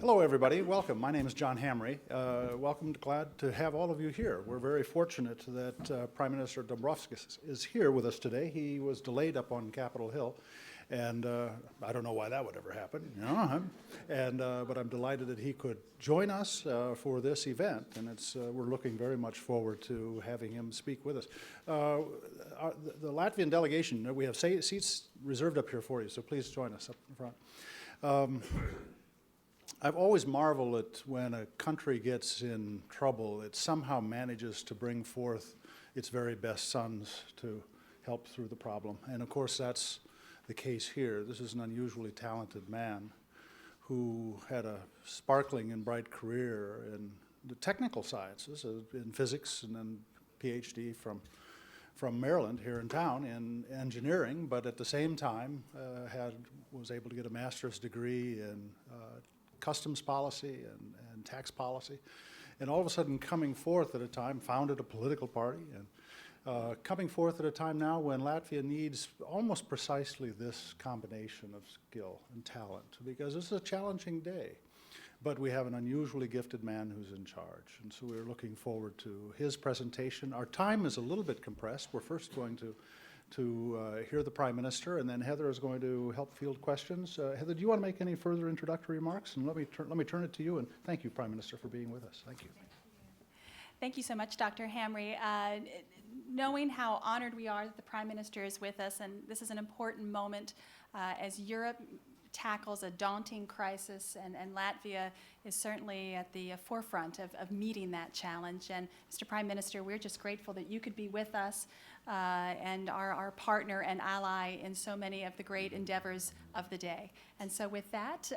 Hello, everybody. Welcome. My name is John Hamre. Welcome. Glad to have all of you here. We're very fortunate that Prime Minister Dombrovskis is here with us today. He was delayed up on Capitol Hill, and I don't know why that would ever happen. You know? But I'm delighted that he could join us for this event, and we're looking very much forward to having him speak with us. The Latvian delegation, we have seats reserved up here for you, so please join us up in front. I've always marveled at when a country gets in trouble, it somehow manages to bring forth its very best sons to help through the problem. And of course, that's the case here. This is an unusually talented man who had a sparkling and bright career in the technical sciences, in physics, and then PhD from Maryland here in town in engineering, but at the same time was able to get a master's degree in customs policy and tax policy, and all of a sudden coming forth at a time, founded a political party, and coming forth at a time now when Latvia needs almost precisely this combination of skill and talent, because this is a challenging day. But we have an unusually gifted man who's in charge, and so we're looking forward to his presentation. Our time is a little bit compressed. We're first going to hear the Prime Minister, and then Heather is going to help field questions. Heather, do you want to make any further introductory remarks? And let me turn it to you, and thank you, Prime Minister, for being with us. Thank you. Thank you so much, Dr. Hamre. Knowing how honored we are that the Prime Minister is with us, and this is an important moment as Europe tackles a daunting crisis, and Latvia is certainly at the forefront of meeting that challenge. And Mr. Prime Minister, we're just grateful that you could be with us and our partner and ally in so many of the great endeavors of the day. And so with that,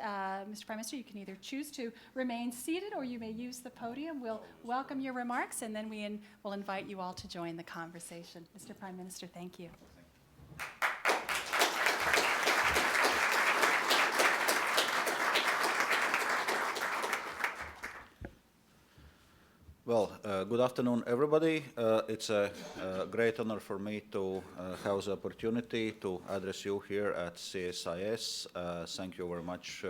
Mr. Prime Minister, you can either choose to remain seated or you may use the podium. We'll welcome your remarks, and then we'll invite you all to join the conversation. Mr. Prime Minister, thank you. Well, good afternoon, everybody. It's a great honor for me to have the opportunity to address you here at CSIS. Thank you very much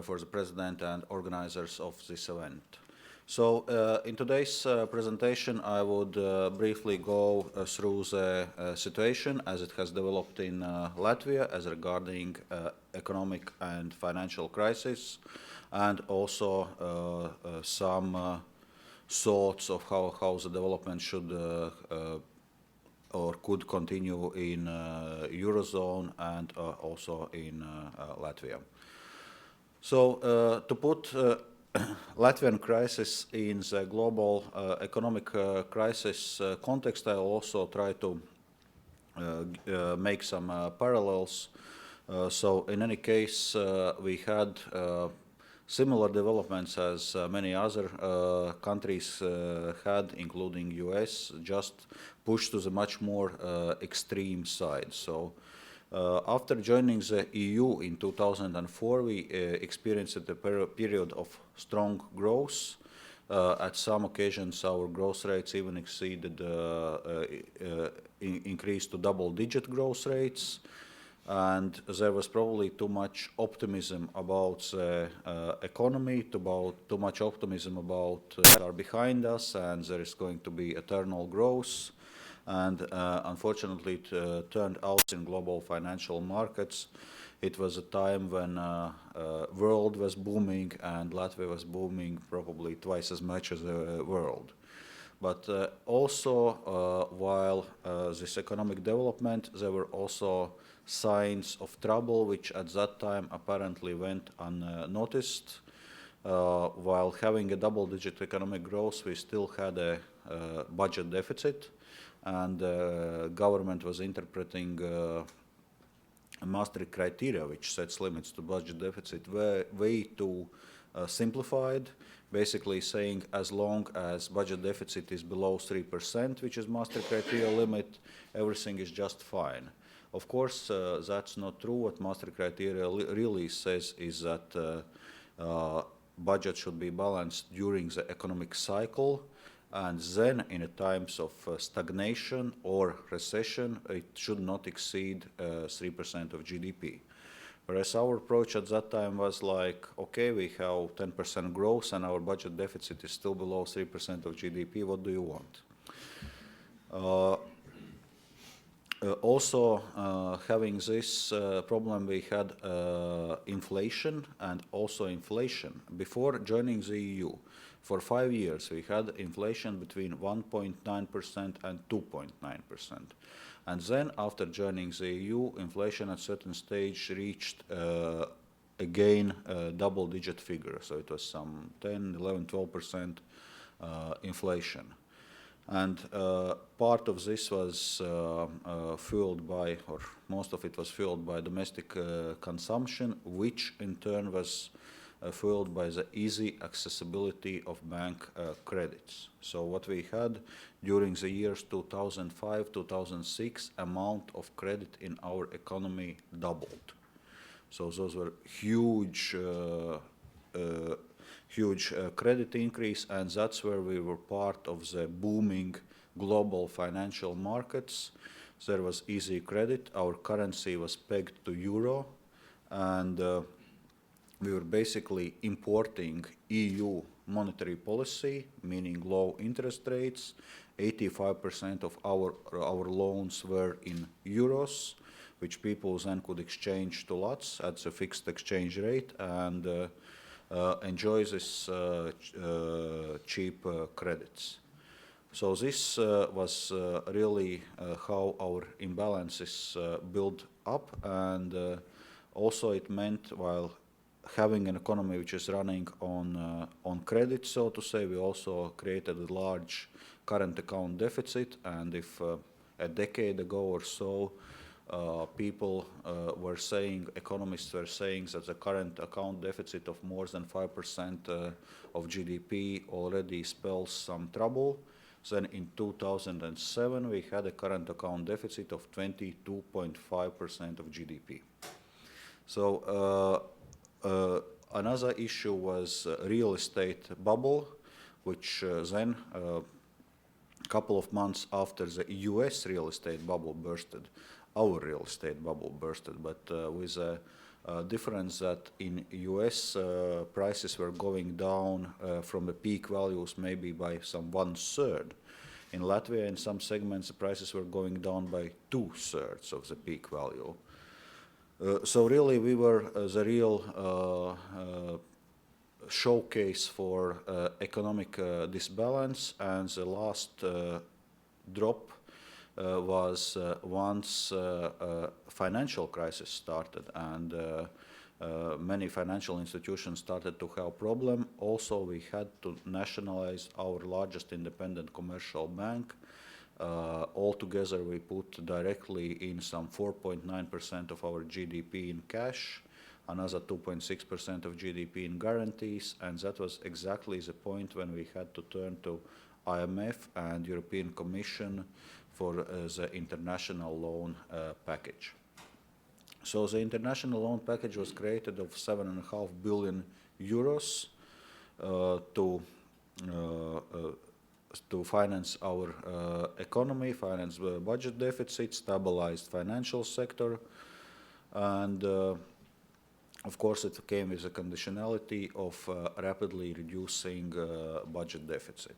for the President and organizers of this event. So in today's presentation, I would briefly go through the situation as it has developed in Latvia as regarding economic and financial crisis, and also some thoughts of how the development should or could continue in Eurozone and also in Latvia. So to put Latvian crisis in the global economic crisis context, I'll also try to make some parallels. So in any case, we had similar developments as many other countries had, including US, just pushed to the much more extreme side. So after joining the EU in 2004, we experienced a period of strong growth. At some occasions, our growth rates even exceeded, increased to double-digit growth rates. And there was probably too much optimism about the economy, too much optimism about are behind us, and there is going to be eternal growth. And unfortunately, it turned out in global financial markets, it was a time when world was booming and Latvia was booming probably twice as much as the world. But also, while this economic development, there were also signs of trouble, which at that time apparently went unnoticed. While having a double-digit economic growth, we still had a budget deficit, and the government was interpreting a Maastricht criteria, which sets limits to budget deficit, way too simplified, basically saying as long as budget deficit is below 3%, which is Maastricht criteria limit, everything is just fine. Of course, that's not true. What Maastricht criteria really says is that budget should be balanced during the economic cycle, and then in times of stagnation or recession, it should not exceed 3% of GDP. Whereas our approach at that time was like, okay, we have 10% growth and our budget deficit is still below 3% of GDP, what do you want? Also, having this problem, we had inflation and also inflation. Before joining the EU, for 5 years, we had inflation between 1.9% and 2.9%. And then, after joining the EU, inflation at a certain stage reached again a double-digit figure. So it was some 10, 11, 12% inflation. And part of this was fueled by, or most of it was fueled by domestic consumption, which in turn was fueled by the easy accessibility of bank credits. So what we had during the years 2005, 2006, amount of credit in our economy doubled. So those were huge credit increase, and that's where we were part of the booming global financial markets. There was easy credit, our currency was pegged to euro, and we were basically importing EU monetary policy, meaning low interest rates. 85% of our loans were in euros, which people then could exchange to lots at a fixed exchange rate, and enjoy this cheap credits. So this was really how our imbalances built up, and also it meant, while having an economy which is running on credit, so to say, we also created a large current account deficit. And if a decade ago or so people were saying, economists were saying that the current account deficit of more than 5% of GDP already spells some trouble, then in 2007 we had a current account deficit of 22.5% of GDP. So another issue was real estate bubble, which then a couple of months after the US real estate bubble bursted, our real estate bubble bursted, but with a difference that in US prices were going down from the peak values maybe by some 1/3. In Latvia, in some segments, the prices were going down by 2/3 of the peak value. So really, we were the real showcase for economic disbalance, and the last drop was once financial crisis started, and many financial institutions started to have problem. Also, we had to nationalize our largest independent commercial bank. Altogether, we put directly in some 4.9% of our GDP in cash, another 2.6% of GDP in guarantees, and that was exactly the point when we had to turn to IMF and European Commission for the international loan package. So the international loan package was created of 7.5 billion euros to finance our economy, finance the budget deficit, stabilize financial sector, and of course it came with a conditionality of rapidly reducing budget deficit.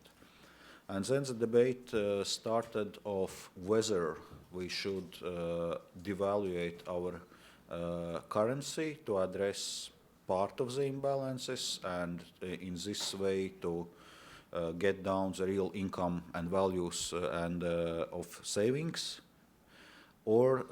And then the debate started of whether we should devaluate our currency to address part of the imbalances, and in this way to get down the real income and values and of savings, or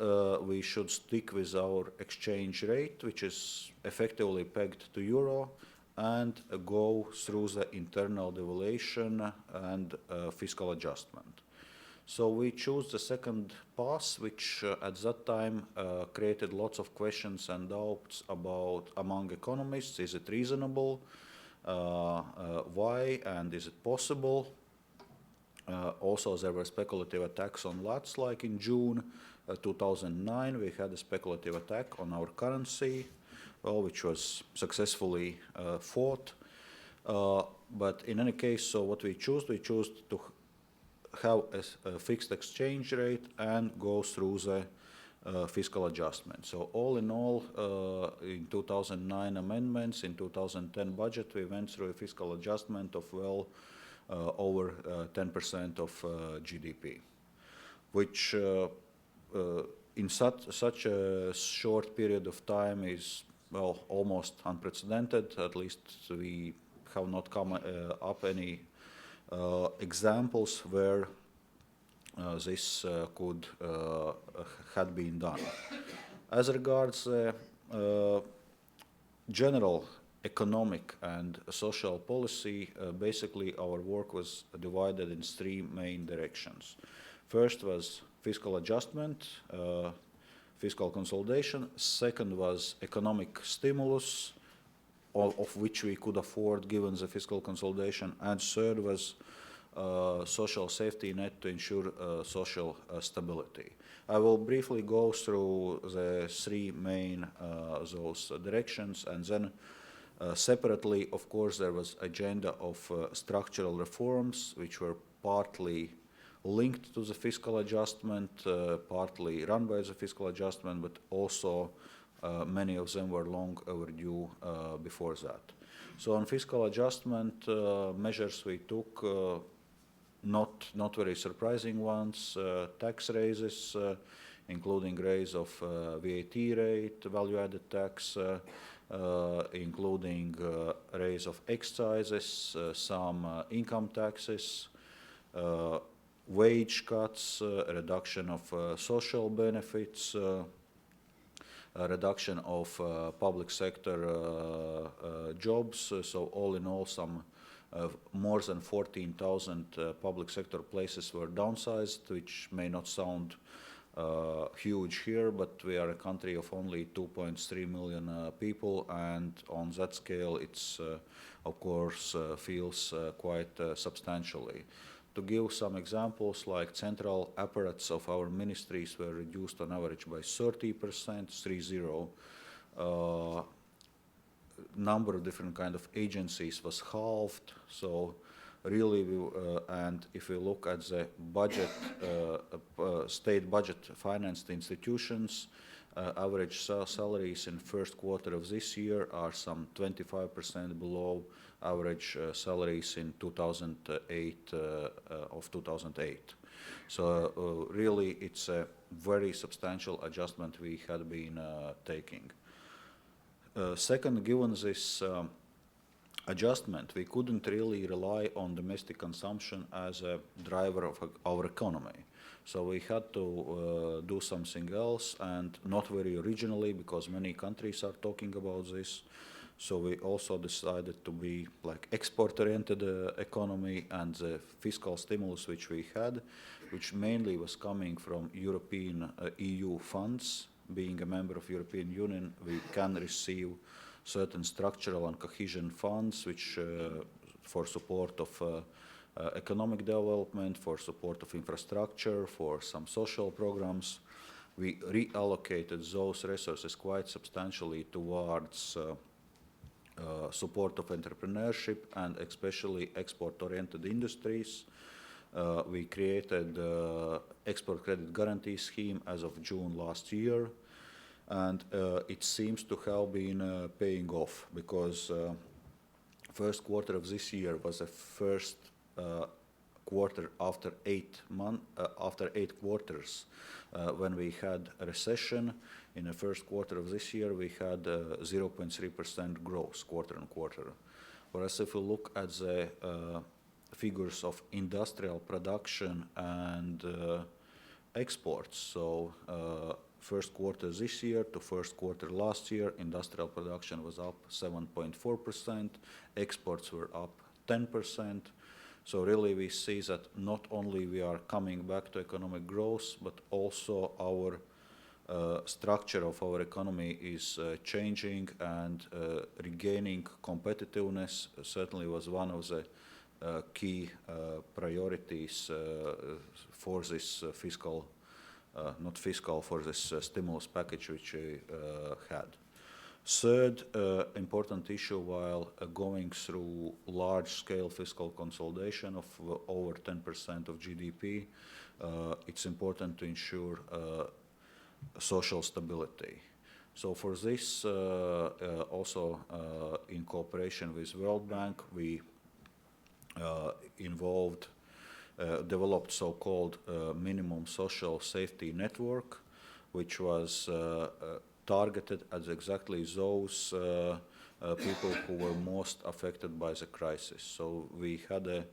we should stick with our exchange rate, which is effectively pegged to euro, and go through the internal devaluation and fiscal adjustment. So we chose the second path, which at that time created lots of questions and doubts among economists. Is it reasonable? Why, and is it possible? Also, there were speculative attacks on Lats, like in June 2009, we had a speculative attack on our currency, which was successfully fought. But in any case, so what we chose to have a fixed exchange rate and go through the fiscal adjustment. So all in all, in 2009 amendments, in 2010 budget, we went through a fiscal adjustment of well over 10% of GDP, which in such a short period of time is, well, almost unprecedented. At least we have not come up any examples where this could had been done. As regards general economic and social policy, basically our work was divided in three main directions. First was fiscal adjustment, fiscal consolidation. Second was economic stimulus, of which we could afford given the fiscal consolidation. And third was social safety net to ensure social stability. I will briefly go through the three main those directions, and then separately, of course, there was agenda of structural reforms, which were partly linked to the fiscal adjustment, partly run by the fiscal adjustment, but also many of them were long overdue before that. So on fiscal adjustment measures we took, not very surprising ones, tax raises, including raise of VAT rate, value-added tax, including raise of excises, some income taxes, wage cuts, a reduction of social benefits, a reduction of public sector jobs. So all in all, some more than 14,000 public sector places were downsized, which may not sound huge here, but we are a country of only 2.3 million people, and on that scale it's of course feels quite substantially. To give some examples, like central apparatus of our ministries were reduced on average by 30%, 30. Number of different kind of agencies was halved. So really, and if we look at the budget, state budget financed institutions, average salaries in first quarter of this year are some 25% below average salaries in 2008 of 2008. So really, it's a very substantial adjustment we had been taking. Second, given this adjustment, we couldn't really rely on domestic consumption as a driver of our economy. So we had to do something else, and not very originally, because many countries are talking about this. So we also decided to be like export-oriented economy, and the fiscal stimulus which we had, which mainly was coming from European EU funds. Being a member of European Union, we can receive certain structural and cohesion funds, which for support of economic development, for support of infrastructure, for some social programs. We reallocated those resources quite substantially towards support of entrepreneurship and especially export-oriented industries. We created export credit guarantee scheme as of June last year, and it seems to have been paying off, because first quarter of this year was the first quarter after 8 quarters when we had a recession. In the first quarter of this year, we had 0.3% growth quarter on quarter. Whereas if we look at the figures of industrial production and exports, so first quarter this year to first quarter last year, industrial production was up 7.4%, exports were up 10%. So really we see that not only we are coming back to economic growth, but also our structure of our economy is changing, and regaining competitiveness certainly was one of the key priorities for this for this stimulus package which we had. Third important issue, while going through large-scale fiscal consolidation of over 10% of GDP, it's important to ensure social stability. So for this, also in cooperation with World Bank, we developed so-called minimum social safety network, which was targeted at exactly those people who were most affected by the crisis. So we had a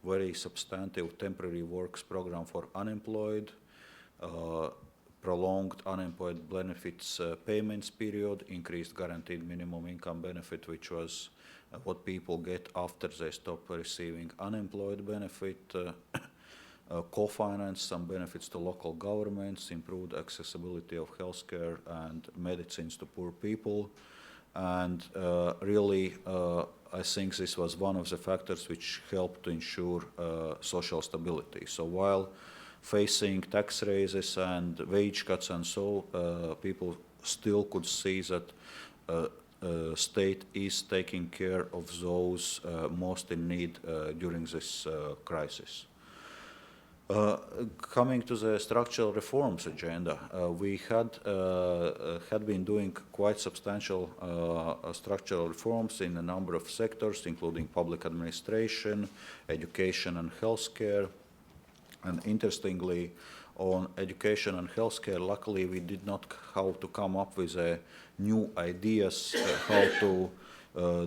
very substantive temporary works program for unemployed, prolonged unemployed benefits payments period, increased guaranteed minimum income benefit, which was what people get after they stop receiving unemployed benefit, co-finance some benefits to local governments, improved accessibility of healthcare and medicines to poor people. And really, I think this was one of the factors which helped to ensure social stability. So while facing tax raises and wage cuts and so, people still could see that state is taking care of those most in need during this crisis. Coming to the structural reforms agenda, we had been doing quite substantial structural reforms in a number of sectors, including public administration, education and healthcare. And interestingly, on education and healthcare, luckily we did not have to come up with new ideas how to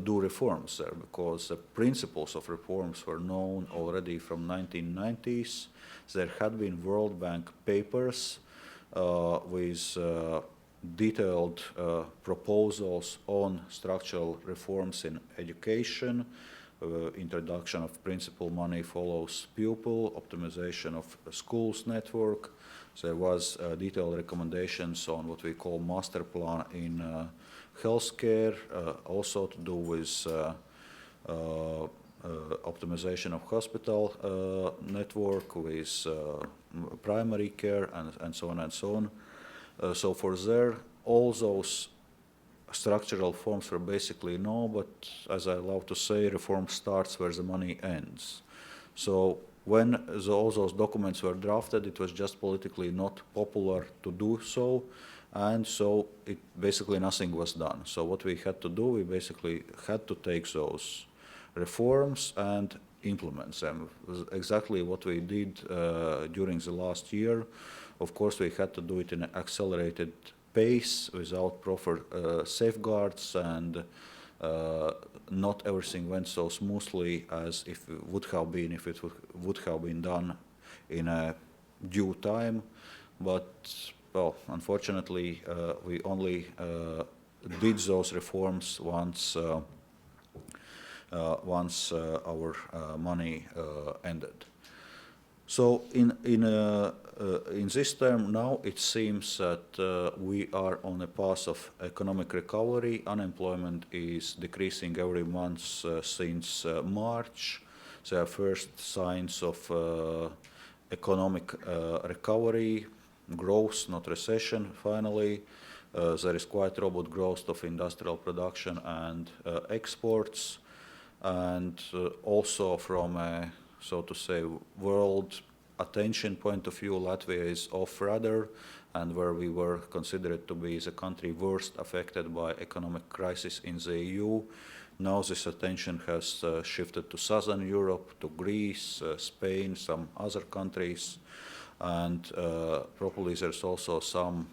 do reforms there, because the principles of reforms were known already from 1990s. There had been World Bank papers with detailed proposals on structural reforms in education, introduction of principal money follows pupil, optimization of schools network. There was detailed recommendations on what we call master plan in healthcare, also to do with optimization of hospital network, with primary care, and so on and so on. So for there, all those structural reforms were basically no, but as I love to say, reform starts where the money ends. So when all those documents were drafted, it was just politically not popular to do so, and so basically nothing was done. So what we had to do, we basically had to take those reforms and implement them. Exactly what we did during the last year. Of course, we had to do it in an accelerated pace without proper safeguards, and not everything went so smoothly as if it would have been if it would have been done in a due time. But, well, unfortunately, we only did those reforms once our money ended. So in this term now, it seems that we are on a path of economic recovery. Unemployment is decreasing every month since March. There are first signs of economic recovery, growth, not recession, finally. There is quite robust growth of industrial production and exports. And also from a, so to say, world attention point of view, Latvia is off radar, and where we were considered to be the country worst affected by economic crisis in the EU, now this attention has shifted to Southern Europe, to Greece, Spain, some other countries, and probably there's also some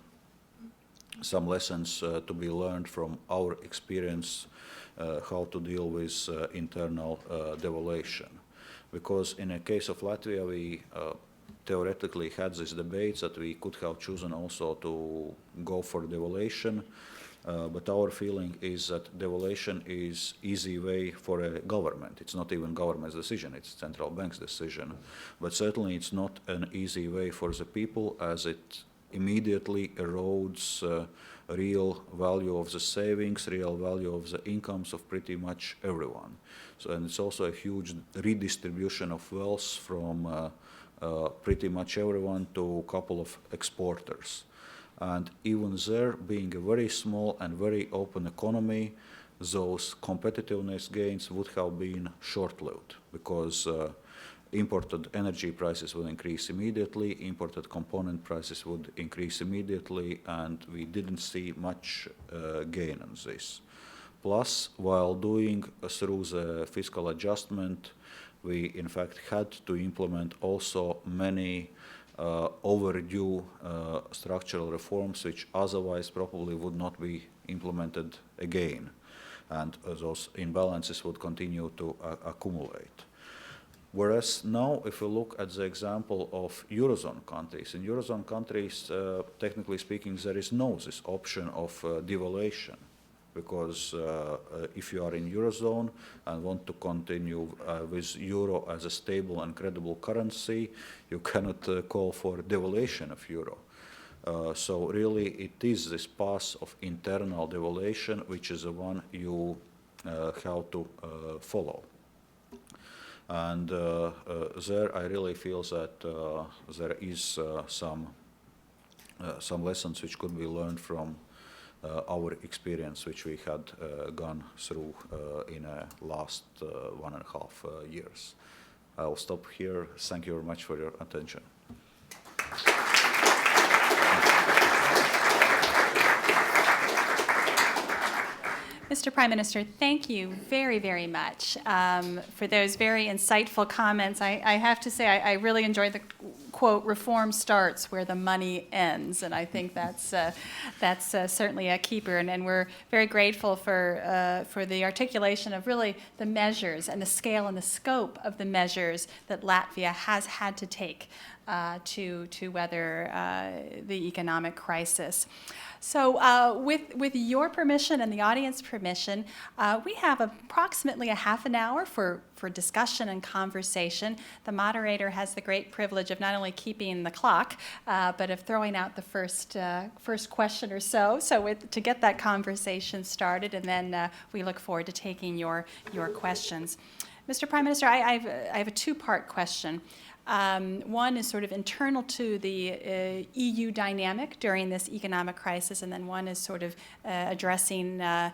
lessons to be learned from our experience how to deal with internal devaluation. Because in a case of Latvia, we theoretically had this debate that we could have chosen also to go for devaluation, but our feeling is that devaluation is easy way for a government. It's not even government's decision, it's central bank's decision. But certainly it's not an easy way for the people, as it immediately erodes real value of the savings, real value of the incomes of pretty much everyone. So, and it's also a huge redistribution of wealth from pretty much everyone to a couple of exporters. And even there, being a very small and very open economy, those competitiveness gains would have been short-lived, because imported energy prices would increase immediately, imported component prices would increase immediately, and we didn't see much gain on this. Plus, while doing through the fiscal adjustment, we in fact had to implement also many overdue structural reforms which otherwise probably would not be implemented again, and those imbalances would continue to accumulate. Whereas now, if we look at the example of Eurozone countries, in Eurozone countries, technically speaking, there is no this option of devaluation, because if you are in Eurozone and want to continue with Euro as a stable and credible currency, you cannot call for devaluation of Euro. So really it is this path of internal devaluation which is the one you have to follow. And there I really feel that there is some lessons which could be learned from our experience which we had gone through in the last 1.5 years. I'll stop here. Thank you very much for your attention. Mr. Prime Minister, thank you very, very much for those very insightful comments. I have to say I really enjoyed the quote, "Reform starts where the money ends," and I think that's certainly a keeper. And we're very grateful for the articulation of really the measures and the scale and the scope of the measures that Latvia has had to take to weather the economic crisis. So with your permission and the audience permission, we have approximately a half an hour for discussion and conversation. The moderator has the great privilege of not only keeping the clock, but of throwing out the first question or so to get that conversation started, and then we look forward to taking your questions. Mr. Prime Minister, I have a two-part question. One is sort of internal to the EU dynamic during this economic crisis, and then one is sort of addressing the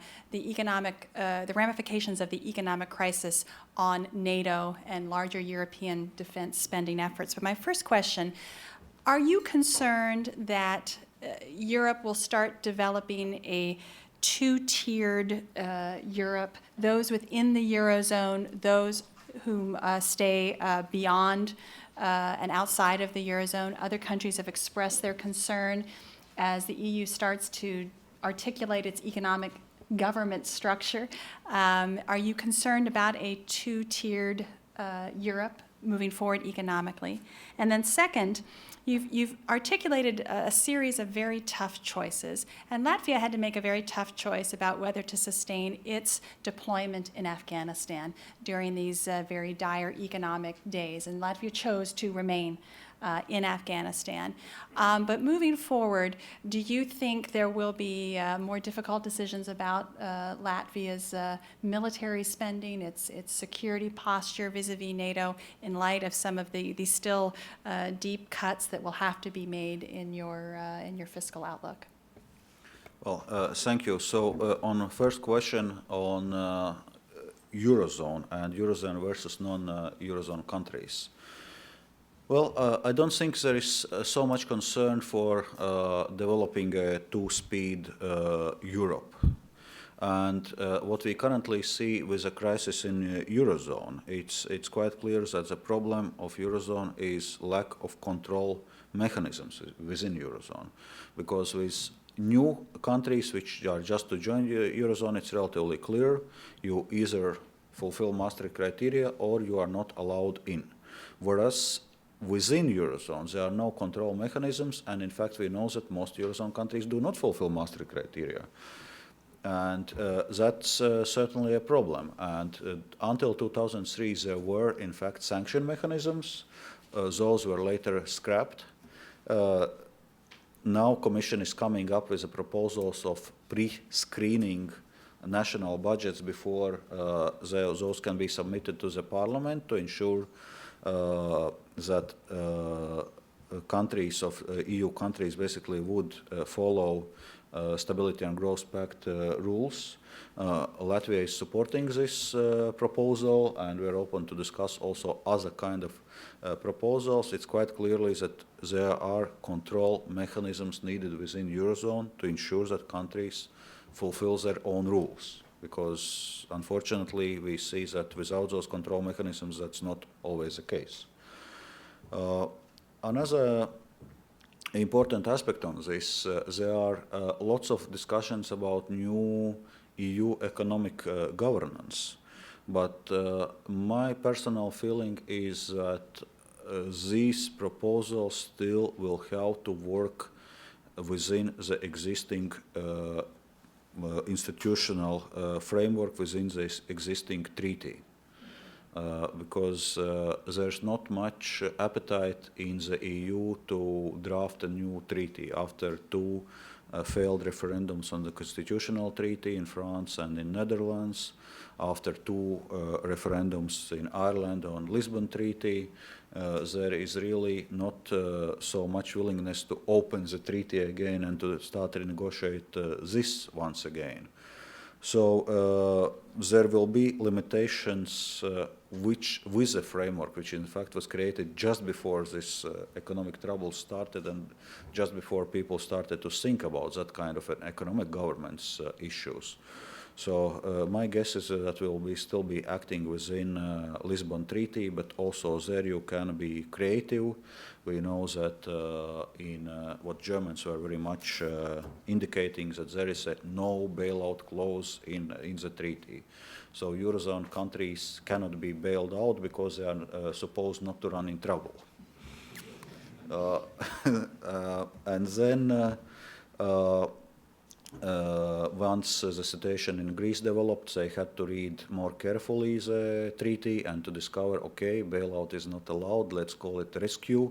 ramifications of the economic crisis on NATO and larger European defense spending efforts. But my first question, are you concerned that Europe will start developing a two-tiered Europe, those within the Eurozone, those whom stay beyond and outside of the Eurozone? Other countries have expressed their concern as the EU starts to articulate its economic government structure. Are you concerned about a two-tiered Europe moving forward economically? And then second, you've articulated a series of very tough choices, and Latvia had to make a very tough choice about whether to sustain its deployment in Afghanistan during these very dire economic days, and Latvia chose to remain in Afghanistan. But moving forward, do you think there will be more difficult decisions about Latvia's military spending, its security posture vis-a-vis NATO, in light of some of the still deep cuts that will have to be made in your fiscal outlook? Well, thank you. So on the first question on Eurozone and Eurozone versus non-Eurozone countries. Well, I don't think there is so much concern for developing a two-speed Europe. And what we currently see with the crisis in Eurozone, it's quite clear that the problem of Eurozone is lack of control mechanisms within Eurozone. Because with new countries which are just to join the Eurozone, it's relatively clear. You either fulfill Maastricht criteria or you are not allowed in. Whereas within Eurozone, there are no control mechanisms, and in fact we know that most Eurozone countries do not fulfill Maastricht criteria. And that's certainly a problem. And until 2003 there were in fact sanction mechanisms. Those were later scrapped. Now Commission is coming up with the proposals of pre-screening national budgets before those can be submitted to the Parliament to ensure that countries of EU countries basically would follow Stability and Growth Pact rules. Latvia is supporting this proposal, and we are open to discuss also other kind of proposals. It's quite clearly that there are control mechanisms needed within Eurozone to ensure that countries fulfill their own rules, because unfortunately we see that without those control mechanisms that's not always the case. Another important aspect on this, there are lots of discussions about new EU economic governance, but my personal feeling is that these proposals still will have to work within the existing institutional framework, within this existing treaty. Because there's not much appetite in the EU to draft a new treaty after two failed referendums on the constitutional treaty in France and in Netherlands, after two referendums in Ireland on Lisbon Treaty. There is really not so much willingness to open the treaty again and to start to renegotiate this once again. So there will be limitations with the framework, which in fact was created just before this economic trouble started and just before people started to think about that kind of an economic governance issues. So my guess is that we will still be acting within Lisbon Treaty, but also there you can be creative. We know that in what Germans were very much indicating that there is a no bailout clause in the treaty. So Eurozone countries cannot be bailed out because they are supposed not to run in trouble. And then once the situation in Greece developed, they had to read more carefully the treaty and to discover, okay, bailout is not allowed, let's call it rescue.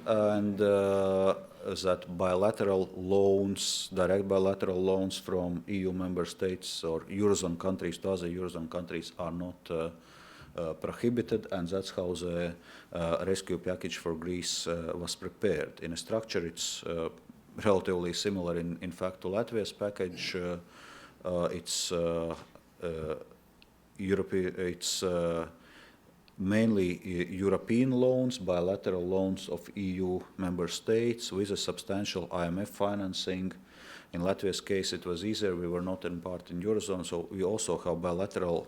And that bilateral loans, direct bilateral loans from EU member states or Eurozone countries to other Eurozone countries are not prohibited, and that's how the rescue package for Greece was prepared. In a structure, it's relatively similar in fact to Latvia's package. It's mainly European loans, bilateral loans of EU member states with a substantial IMF financing. In Latvia's case, it was easier. We were not in part in Eurozone, so we also have bilateral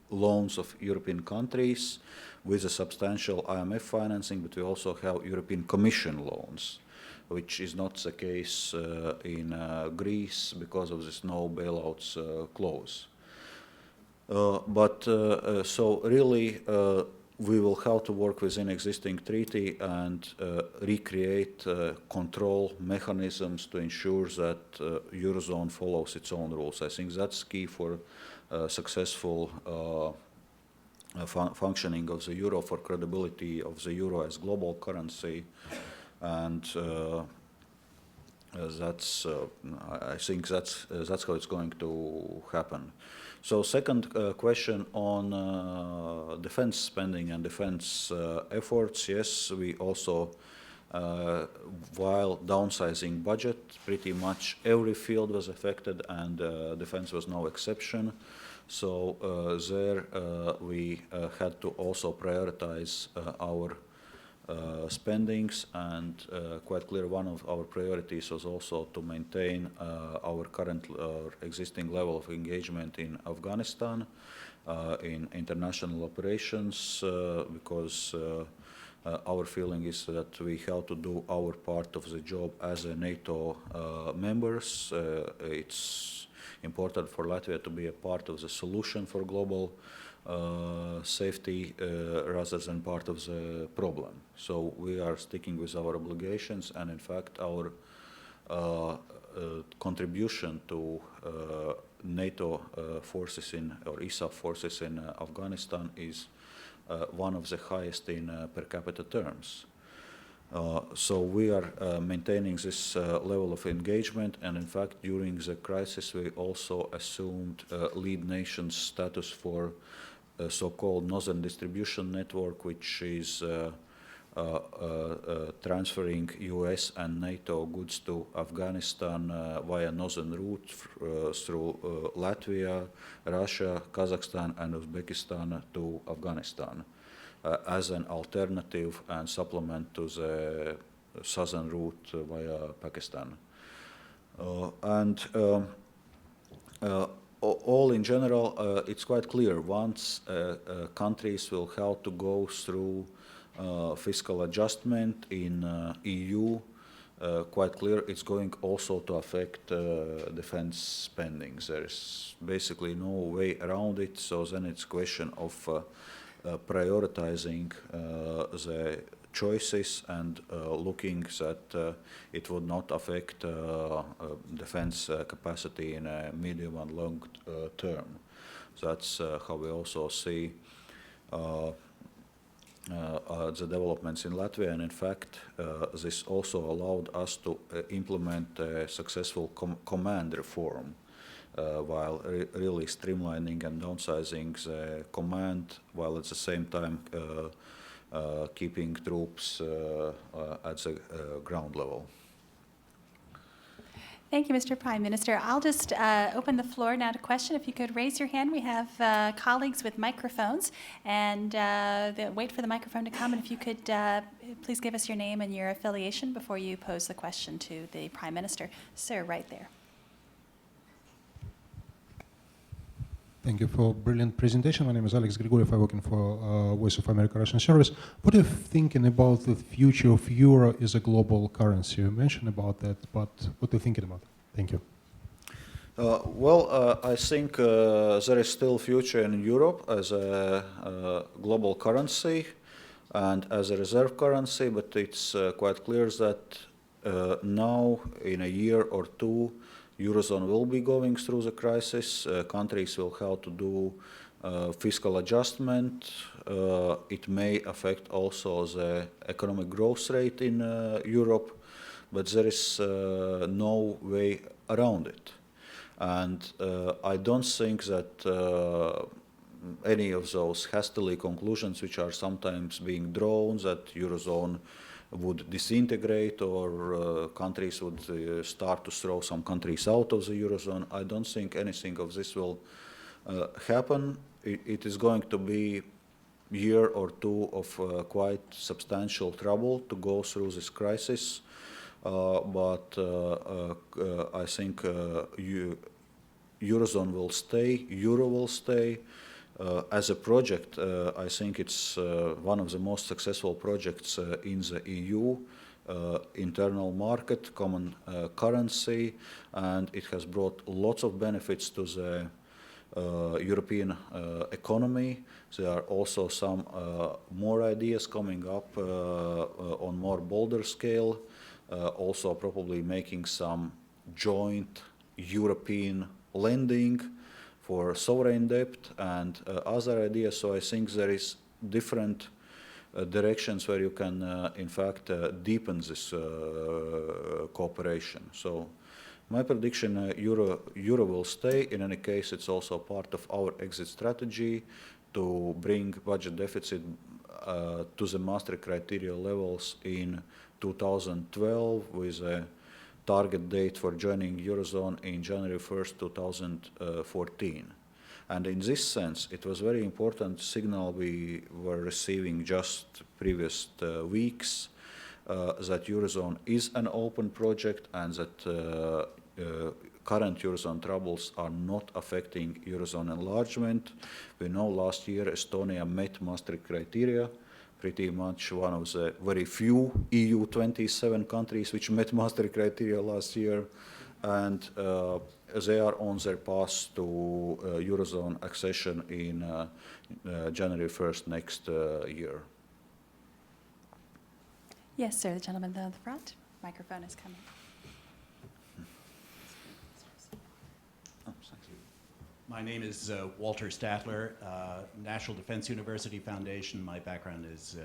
loans of European countries with a substantial IMF financing, but we also have European Commission loans, which is not the case in Greece because of this no bailouts clause. So really, we will have to work within existing treaty and recreate control mechanisms to ensure that Eurozone follows its own rules. I think that's key for successful functioning of the euro, for credibility of the euro as global currency. And I think that's how it's going to happen. So second question on defense spending and defense efforts. Yes, we also, while downsizing budget, pretty much every field was affected, and defense was no exception. So there we had to also prioritize our spendings, and quite clear one of our priorities was also to maintain our current existing level of engagement in Afghanistan, in international operations, because our feeling is that we have to do our part of the job as a NATO members. It's important for Latvia to be a part of the solution for global safety rather than part of the problem. So we are sticking with our obligations, and in fact our contribution to NATO forces or ISAF forces in Afghanistan is one of the highest in per capita terms. So we are maintaining this level of engagement, and in fact during the crisis we also assumed lead nation status for so-called Northern Distribution Network, which is transferring US and NATO goods to Afghanistan via northern route through Latvia, Russia, Kazakhstan and Uzbekistan to Afghanistan as an alternative and supplement to the southern route via Pakistan. All in general, it's quite clear once countries will have to go through fiscal adjustment in EU, quite clear it's going also to affect defense spending. There's basically no way around it, so then it's a question of prioritizing the choices and looking that it would not affect defense capacity in a medium and long term. That's how we also see the developments in Latvia, and in fact this also allowed us to implement a successful command reform while really streamlining and downsizing the command, while at the same time keeping troops at the ground level. Thank you, Mr. Prime Minister. I'll just open the floor now to question. If you could raise your hand. We have colleagues with microphones, and wait for the microphone to come. And if you could please give us your name and your affiliation before you pose the question to the Prime Minister. Sir, right there. Thank you for a brilliant presentation. My name is Alex Grigoriev. I'm working for Voice of America Russian Service. What are you thinking about the future of euro as a global currency? You mentioned about that, but what are you thinking about? Thank you. I think there is still future in Europe as a global currency and as a reserve currency, but it's quite clear that now in a year or two, Eurozone will be going through the crisis. Countries will have to do fiscal adjustment. It may affect also the economic growth rate in Europe, but there is no way around it. And I don't think that any of those hastily conclusions which are sometimes being drawn that Eurozone would disintegrate or countries would start to throw some countries out of the Eurozone. I don't think anything of this will happen. It is going to be a year or two of quite substantial trouble to go through this crisis. But I think Eurozone will stay, Euro will stay. As a project, I think it's one of the most successful projects in the EU, internal market, common currency, and it has brought lots of benefits to the European economy. There are also some more ideas coming up on more bolder scale, also probably making some joint European lending for sovereign debt and other ideas. So I think there is different directions where you can, in fact, deepen this cooperation. So my prediction, Euro will stay. In any case, it's also part of our exit strategy to bring budget deficit to the Maastricht criteria levels in 2012 with a target date for joining Eurozone in January 1st, 2014. And in this sense, it was very important signal we were receiving just previous weeks that Eurozone is an open project and that current Eurozone troubles are not affecting Eurozone enlargement. We know last year Estonia met Maastricht criteria, pretty much one of the very few EU 27 countries which met Maastricht criteria last year, and they are on their path to Eurozone accession in January 1st next year. Yes, sir, the gentleman down the front. Microphone is coming. My name is Walter Statler, National Defense University Foundation. My background is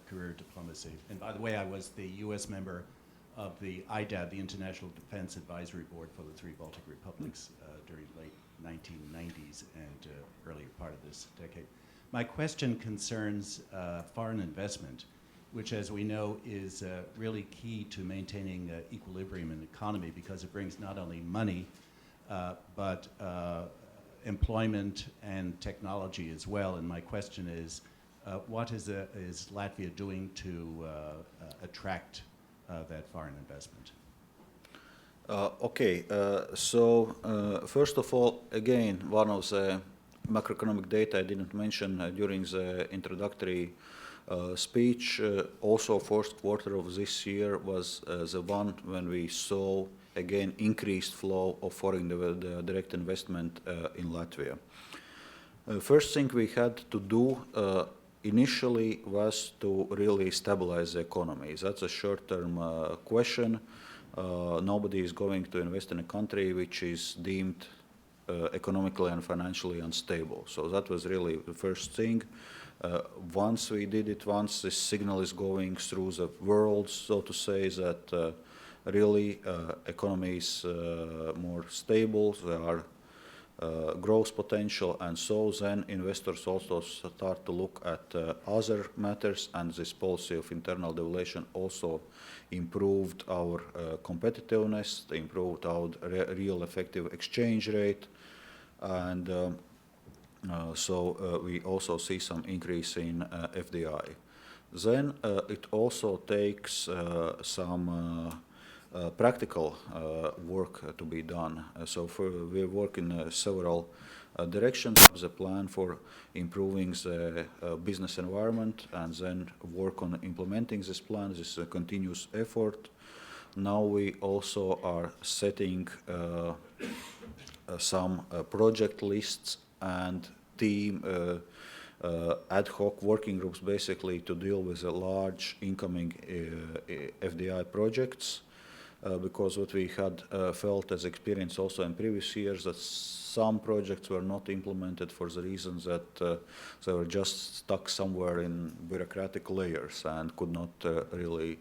career diplomacy. And by the way, I was the U.S. member of the IDAB, the International Defense Advisory Board for the three Baltic republics during late 1990s and earlier part of this decade. My question concerns foreign investment which, as we know, is really key to maintaining equilibrium in the economy because it brings not only money, but employment and technology as well. And my question is, what is Latvia doing to attract that foreign investment? First of all, again, one of the macroeconomic data I didn't mention during the introductory speech, also first quarter of this year was the one when we saw again increased flow of foreign direct investment in Latvia. First thing we had to do initially was to really stabilize the economy. That's a short-term question. Nobody is going to invest in a country which is deemed economically and financially unstable. So that was really the first thing. Once we did it, once this signal is going through the world, so to say, that really economy is more stable, there are growth potential, and so then investors also start to look at other matters, and this policy of internal devaluation also improved our competitiveness, improved our real effective exchange rate, and so we also see some increase in FDI. Then it also takes some practical work to be done. We work in several directions. The plan for improving the business environment, and then work on implementing this plan. This is a continuous effort. Now we also are setting some project lists and team ad hoc working groups basically to deal with the large incoming FDI projects. Because what we had felt as experience also in previous years, that some projects were not implemented for the reasons that they were just stuck somewhere in bureaucratic layers and could not really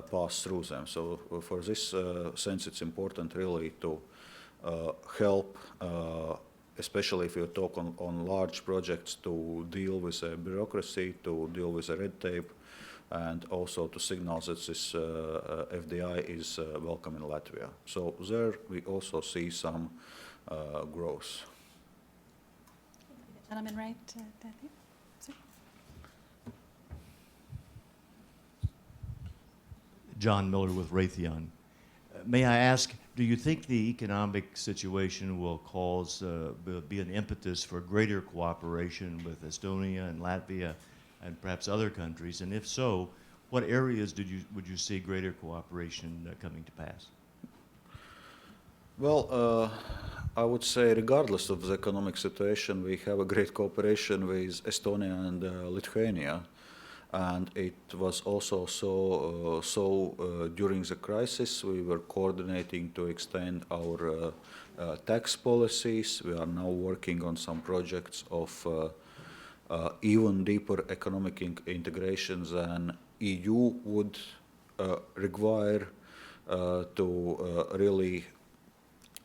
pass through them. So for this sense, it's important really to help, especially if you talk on large projects, to deal with bureaucracy, to deal with the red tape, and also to signal that this FDI is welcome in Latvia. So there we also see some growth. The gentleman right there. Sir. John Miller with Raytheon. May I ask, do you think the economic situation will cause, be an impetus for greater cooperation with Estonia and Latvia and perhaps other countries? And if so, what areas would you see greater cooperation coming to pass? Well, I would say regardless of the economic situation, we have a great cooperation with Estonia and Lithuania. And it was also so during the crisis, we were coordinating to extend our tax policies. We are now working on some projects of even deeper economic integration than EU would require to really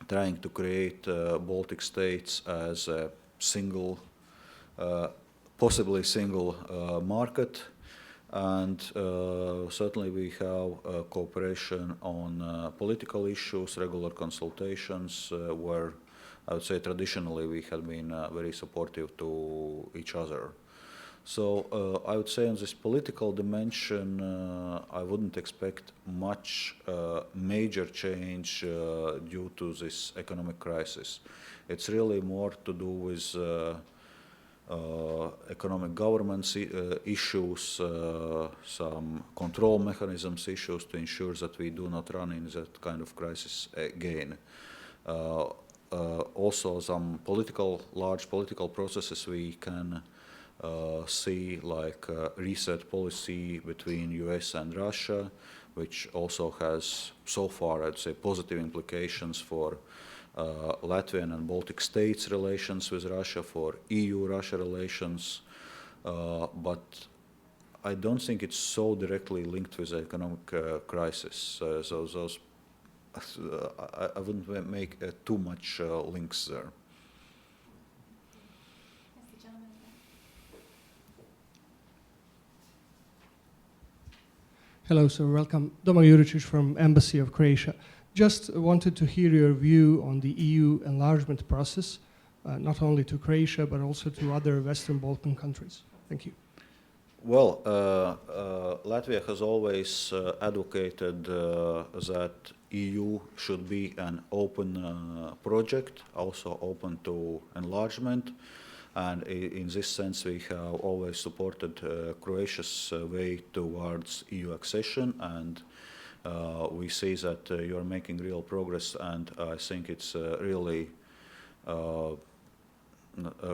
trying to create Baltic states as a single, possibly single market. And certainly we have cooperation on political issues, regular consultations, where I would say traditionally we have been very supportive to each other. So I would say on this political dimension, I wouldn't expect much major change due to this economic crisis. It's really more to do with economic governance issues, some control mechanisms issues to ensure that we do not run in that kind of crisis again. Also some large political processes we can see, like reset policy between US and Russia, which also has so far, I'd say, positive implications for Latvian and Baltic states' relations with Russia, for EU-Russia relations, but I don't think it's so directly linked with the economic crisis. So those, I wouldn't make too much links there. Yes, the gentleman Hello, sir. Welcome. Domagoj Juricic from Embassy of Croatia. Just wanted to hear your view on the EU enlargement process, not only to Croatia, but also to other Western Balkan countries. Thank you. Well, Latvia has always advocated that EU should be an open project, also open to enlargement. And in this sense, we have always supported Croatia's way towards EU accession, and we see that you are making real progress, and I think it's really a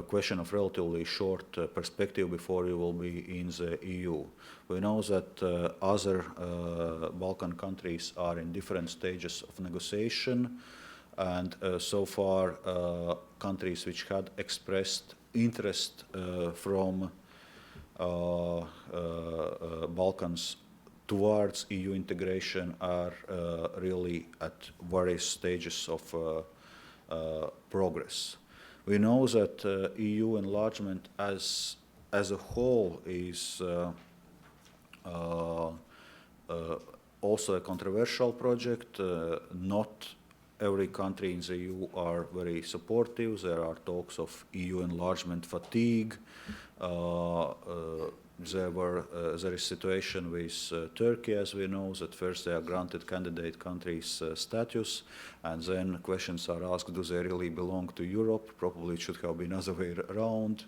question of relatively short perspective before you will be in the EU. We know that other Balkan countries are in different stages of negotiation, and so far countries which had expressed interest from Balkans towards EU integration are really at various stages of progress. We know that EU enlargement as a whole is also a controversial project. Not every country in the EU are very supportive. There are talks of EU enlargement fatigue. There is a situation with Turkey, as we know, that first they are granted candidate countries status, and then questions are asked, do they really belong to Europe? Probably it should have been other way around.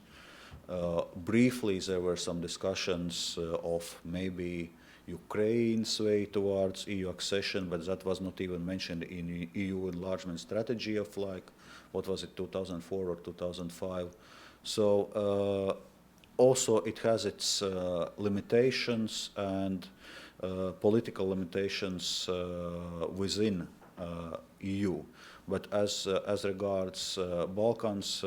Briefly, there were some discussions of maybe Ukraine's way towards EU accession, but that was not even mentioned in EU enlargement strategy of, like, what was it, 2004 or 2005. So also it has its limitations and political limitations within EU. But as regards Balkans,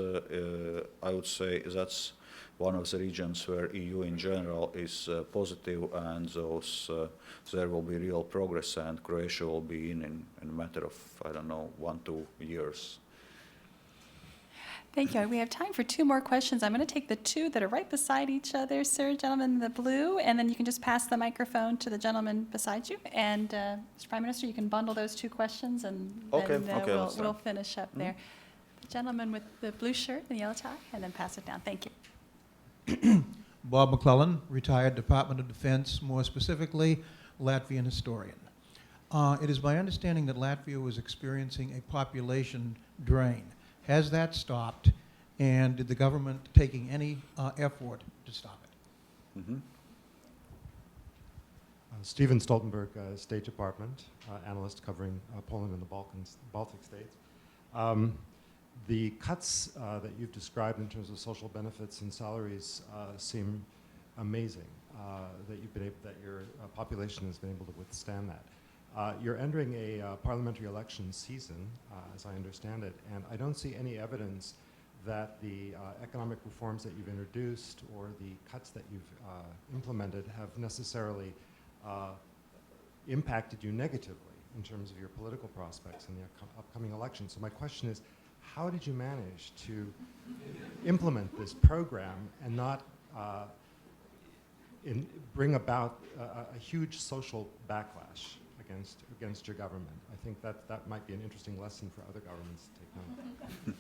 I would say that's one of the regions where EU in general is positive, and there will be real progress, and Croatia will be in a matter of, I don't know, 1-2 years. Thank you. We have time for 2 more questions. I'm going to take the 2 that are right beside each other, sir, gentleman in the blue, and then you can just pass the microphone to the gentleman beside you. And Mr. Prime Minister, you can bundle those 2 questions, and then we'll finish up there. The gentleman with the blue shirt and the yellow tie, and then pass it down. Thank you. Bob McClellan, retired Department of Defense, more specifically, Latvian historian. It is my understanding that Latvia was experiencing a population drain. Has that stopped, and did the government taking any effort to stop it? Mm-hmm. Steven Stoltenberg, State Department, analyst covering Poland and the Balkans, Baltic states. The cuts that you've described in terms of social benefits and salaries seem amazing. That your population has been able to withstand that. You're entering a parliamentary election season, as I understand it, and I don't see any evidence that the economic reforms that you've introduced or the cuts that you've implemented have necessarily impacted you negatively in terms of your political prospects in the upcoming election. So my question is, how did you manage to implement this program and not bring about a huge social backlash against your government? I think that might be an interesting lesson for other governments to take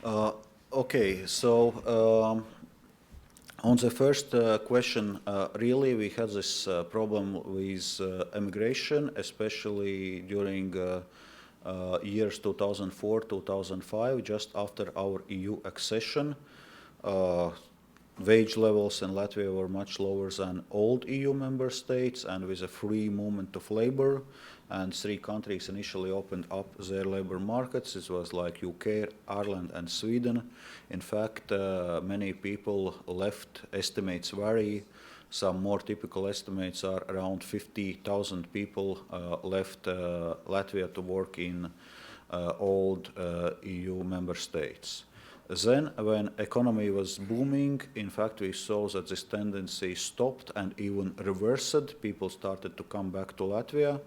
note. Okay, so on the first question, really we had this problem with immigration, especially during years 2004, 2005, just after our EU accession. Wage levels in Latvia were much lower than old EU member states, and with a free movement of labor, and 3 countries initially opened up their labor markets. It was like UK, Ireland, and Sweden. In fact, many people left. Estimates vary. Some more typical estimates are around 50,000 people left Latvia to work in old EU member states. Then, when economy was booming, in fact, we saw that this tendency stopped and even reversed. People started to come back to Latvia.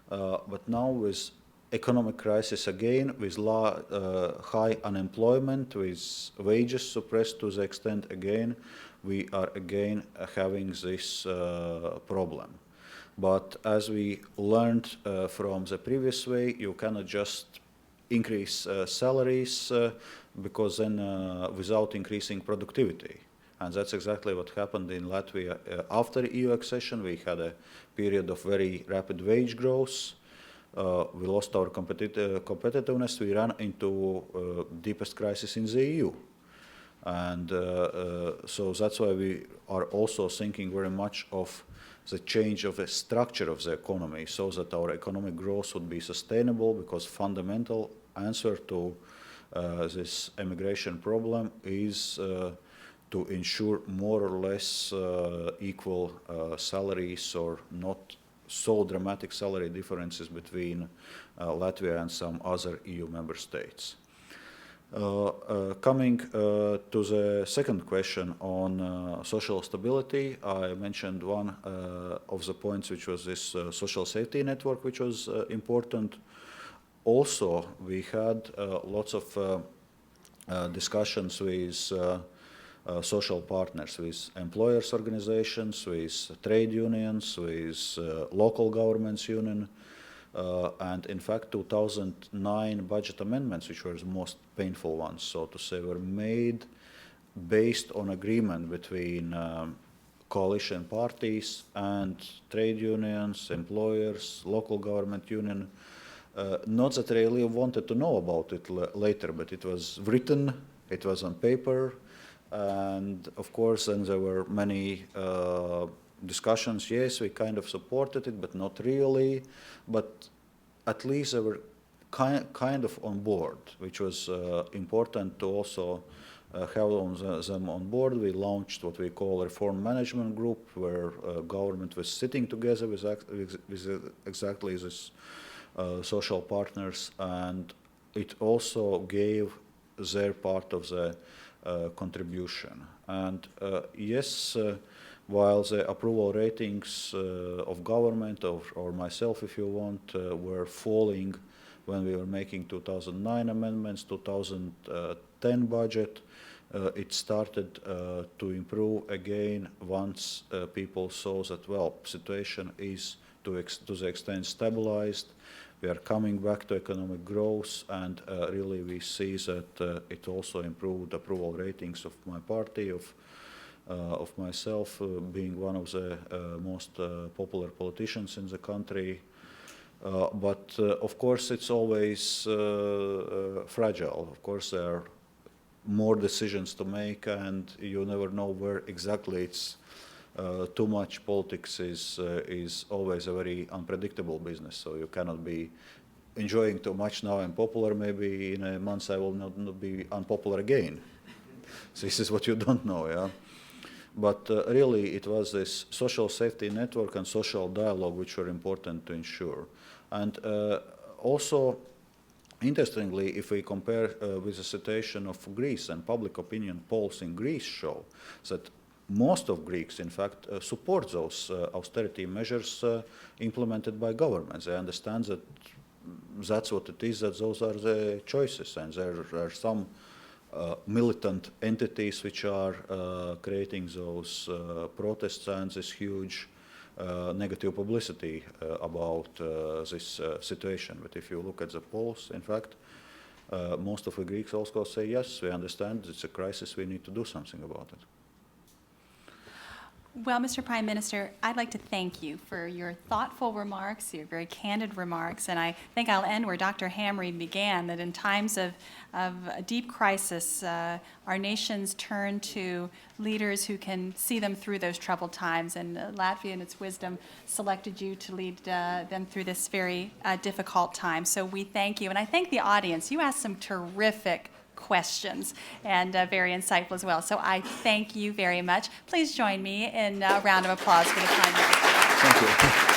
But now with economic crisis again, with high unemployment, with wages suppressed to the extent again, we are again having this problem. But as we learned from the previous way, you cannot just increase salaries because then without increasing productivity. And that's exactly what happened in Latvia after EU accession. We had a period of very rapid wage growth. We lost our competitiveness. We ran into deepest crisis in the EU. And so that's why we are also thinking very much of the change of the structure of the economy so that our economic growth would be sustainable, because fundamental answer to this immigration problem is to ensure more or less equal salaries, or not so dramatic salary differences between Latvia and some other EU member states. Coming to the second question on social stability, I mentioned one of the points, which was this social safety network, which was important. Also, we had lots of discussions with social partners, with employers' organizations, with trade unions, with local governments union. And in fact, 2009 budget amendments, which were the most painful ones, so to say, were made based on agreement between coalition parties and trade unions, employers, local government union. Not that they really wanted to know about it later, but it was written, it was on paper, and of course then there were many discussions. Yes, we kind of supported it, but not really. But at least they were kind of on board, which was important to also have them on board. We launched what we call a reform management group, where government was sitting together with exactly this social partners, and it also gave their part of the contribution. And yes, while the approval ratings of government, or myself if you want, were falling when we were making 2009 amendments, 2010 budget, it started to improve again once people saw that, well, situation is to the extent stabilized. We are coming back to economic growth, and really we see that it also improved approval ratings of my party, of myself being one of the most popular politicians in the country. But of course it's always fragile. Of course there are more decisions to make, and you never know where exactly it's too much. Politics is always a very unpredictable business, so you cannot be enjoying too much now and popular. Maybe in a month I will not be unpopular again. So this is what you don't know, yeah. But really it was this social safety network and social dialogue which were important to ensure. And also, interestingly, if we compare with the situation of Greece, and public opinion polls in Greece show that most of Greeks, in fact, support those austerity measures implemented by governments. They understand that that's what it is, that those are the choices, and there are some militant entities which are creating those protests and this huge negative publicity about this situation. But if you look at the polls, in fact, most of the Greeks also say, yes, we understand it's a crisis, we need to do something about it. Well, Mr. Prime Minister, I'd like to thank you for your thoughtful remarks, your very candid remarks, and I think I'll end where Dr. Hamre began, that in times of a deep crisis, our nations turn to leaders who can see them through those troubled times, and Latvia, in its wisdom, selected you to lead them through this very difficult time. So we thank you, and I thank the audience. You asked some terrific questions and very insightful as well. So I thank you very much. Please join me in a round of applause for the Prime Minister. Thank you.